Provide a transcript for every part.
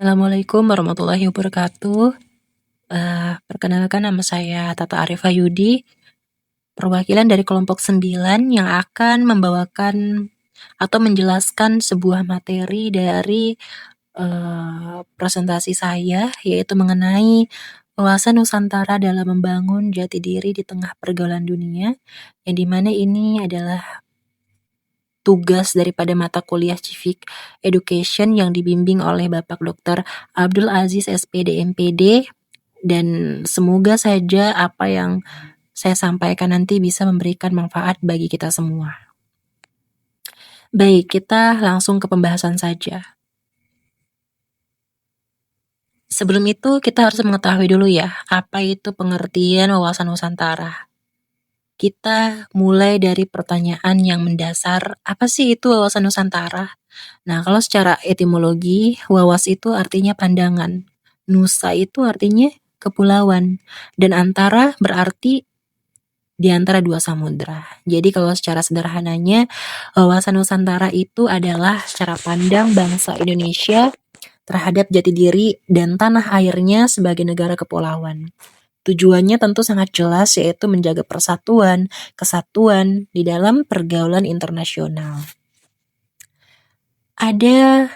Assalamualaikum warahmatullahi wabarakatuh. Perkenalkan nama saya Tata Arifah Yudi, perwakilan dari kelompok 9 yang akan membawakan atau menjelaskan sebuah materi dari presentasi saya, yaitu mengenai wawasan Nusantara dalam membangun jati diri di tengah pergaulan dunia, yang dimana ini adalah tugas daripada mata kuliah Civic Education yang dibimbing oleh Bapak Dr. Abdul Aziz SPD MPD, dan semoga saja apa yang saya sampaikan nanti bisa memberikan manfaat bagi kita semua. Baik, kita langsung ke pembahasan saja. Sebelum itu kita harus mengetahui dulu ya, apa itu pengertian wawasan Nusantara. Kita mulai dari pertanyaan yang mendasar, apa sih itu wawasan Nusantara? Nah, kalau secara etimologi, wawas itu artinya pandangan, nusa itu artinya kepulauan, dan antara berarti di antara dua samudra. Jadi kalau secara sederhananya, wawasan Nusantara itu adalah cara pandang bangsa Indonesia terhadap jati diri dan tanah airnya sebagai negara kepulauan. Tujuannya tentu sangat jelas, yaitu menjaga persatuan, kesatuan di dalam pergaulan internasional. Ada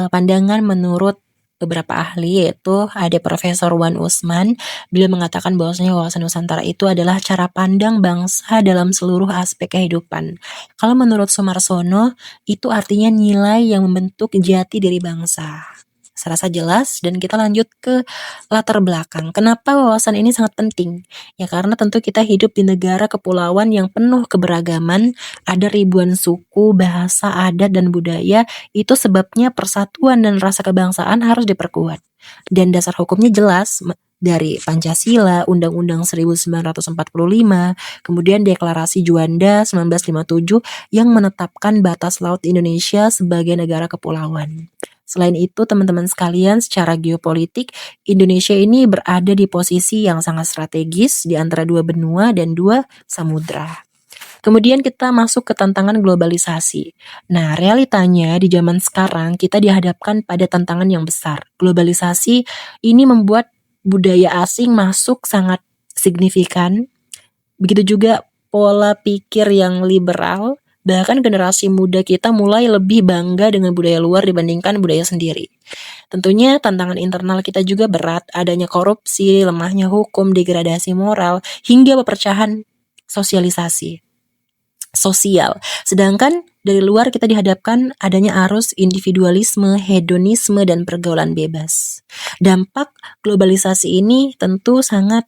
pandangan menurut beberapa ahli, yaitu ada Profesor Wan Usman. Beliau mengatakan bahwasanya wawasan Nusantara itu adalah cara pandang bangsa dalam seluruh aspek kehidupan. Kalau menurut Sumarsono, itu artinya nilai yang membentuk jati diri bangsa. Serasa jelas, dan kita lanjut ke latar belakang. Kenapa wawasan ini sangat penting? Ya karena tentu kita hidup di negara kepulauan yang penuh keberagaman, ada ribuan suku, bahasa, adat, dan budaya. Itu sebabnya persatuan dan rasa kebangsaan harus diperkuat. Dan dasar hukumnya jelas, dari Pancasila, Undang-Undang 1945, kemudian Deklarasi Juanda 1957 yang menetapkan batas laut Indonesia sebagai negara kepulauan. Selain itu, teman-teman sekalian, secara geopolitik, Indonesia ini berada di posisi yang sangat strategis di antara dua benua dan dua samudra. Kemudian kita masuk ke tantangan globalisasi. Nah, realitanya di zaman sekarang kita dihadapkan pada tantangan yang besar. Globalisasi ini membuat budaya asing masuk sangat signifikan. Begitu juga pola pikir yang liberal. Bahkan generasi muda kita mulai lebih bangga dengan budaya luar dibandingkan budaya sendiri. Tentunya tantangan internal kita juga berat, adanya korupsi, lemahnya hukum, degradasi moral, hingga pepercahan sosial. Sedangkan dari luar kita dihadapkan adanya arus individualisme, hedonisme, dan pergaulan bebas. Dampak globalisasi ini tentu sangat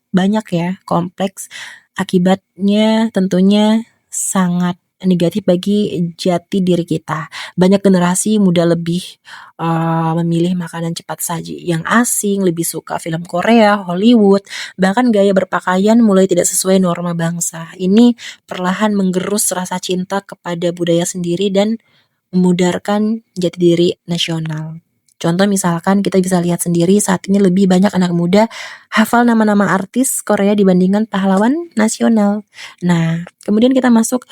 banyak ya, kompleks. Akibatnya tentunya sangat negatif bagi jati diri kita. Banyak generasi muda lebih memilih makanan cepat saji yang asing, lebih suka film Korea, Hollywood, bahkan gaya berpakaian mulai tidak sesuai norma bangsa. Ini perlahan menggerus rasa cinta kepada budaya sendiri dan memudarkan jati diri nasional. Contoh misalkan kita bisa lihat sendiri saat ini lebih banyak anak muda hafal nama-nama artis Korea dibandingkan pahlawan nasional. Nah, kemudian kita masuk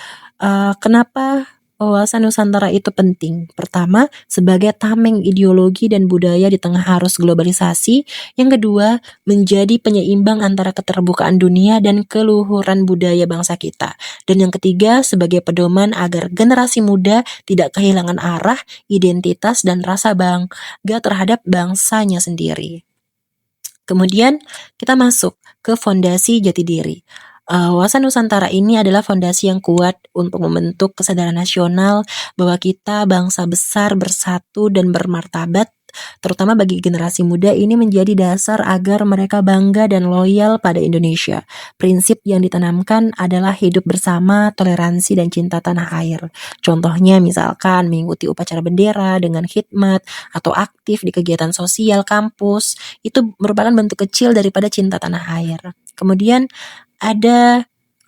kenapa wawasan Nusantara itu penting. Pertama, sebagai tameng ideologi dan budaya di tengah arus globalisasi. Yang kedua, menjadi penyeimbang antara keterbukaan dunia dan keluhuran budaya bangsa kita. Dan yang ketiga, sebagai pedoman agar generasi muda tidak kehilangan arah, identitas, dan rasa bangga terhadap bangsanya sendiri. Kemudian kita masuk ke fondasi jati diri. Wawasan Nusantara ini adalah fondasi yang kuat untuk membentuk kesadaran nasional bahwa kita bangsa besar, bersatu, dan bermartabat. Terutama bagi generasi muda, ini menjadi dasar agar mereka bangga dan loyal pada Indonesia. Prinsip yang ditanamkan adalah hidup bersama, toleransi, dan cinta tanah air. Contohnya misalkan mengikuti upacara bendera dengan khidmat atau aktif di kegiatan sosial kampus. Itu merupakan bentuk kecil daripada cinta tanah air. Kemudian ada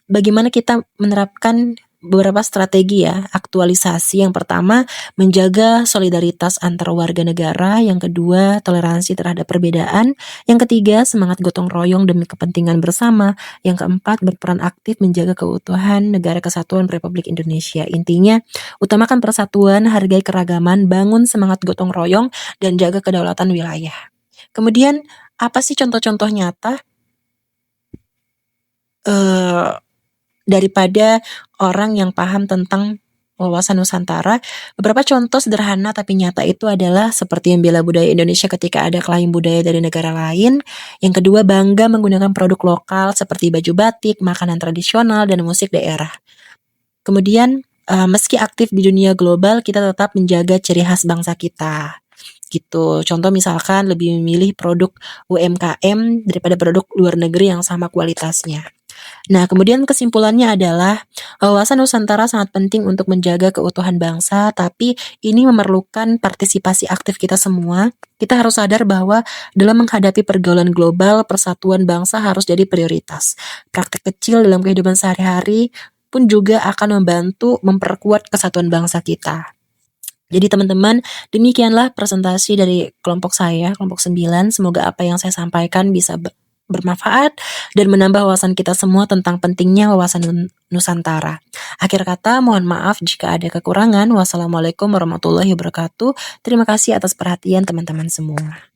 bagaimana kita menerapkan beberapa strategi ya, aktualisasi. Yang pertama, menjaga solidaritas antar warga negara. Yang kedua, toleransi terhadap perbedaan. Yang ketiga, semangat gotong royong demi kepentingan bersama. Yang keempat, berperan aktif menjaga keutuhan Negara Kesatuan Republik Indonesia. Intinya, utamakan persatuan, hargai keragaman, bangun semangat gotong royong, dan jaga kedaulatan wilayah. Kemudian, apa sih contoh-contoh nyata daripada orang yang paham tentang wawasan Nusantara? Beberapa contoh sederhana tapi nyata itu adalah seperti membela budaya Indonesia ketika ada klaim budaya dari negara lain. Yang kedua, bangga menggunakan produk lokal seperti baju batik, makanan tradisional, dan musik daerah. Kemudian, meski aktif di dunia global, kita tetap menjaga ciri khas bangsa kita. Gitu. Contoh misalkan lebih memilih produk UMKM daripada produk luar negeri yang sama kualitasnya. Nah, kemudian kesimpulannya adalah wawasan Nusantara sangat penting untuk menjaga keutuhan bangsa, tapi ini memerlukan partisipasi aktif kita semua. Kita harus sadar bahwa dalam menghadapi pergaulan global, persatuan bangsa harus jadi prioritas. Praktek kecil dalam kehidupan sehari-hari pun juga akan membantu memperkuat kesatuan bangsa kita. Jadi teman-teman, demikianlah presentasi dari kelompok saya, kelompok 9. Semoga apa yang saya sampaikan bisa bermanfaat dan menambah wawasan kita semua tentang pentingnya wawasan Nusantara. Akhir kata, mohon maaf jika ada kekurangan. Wassalamualaikum warahmatullahi wabarakatuh. Terima kasih atas perhatian teman-teman semua.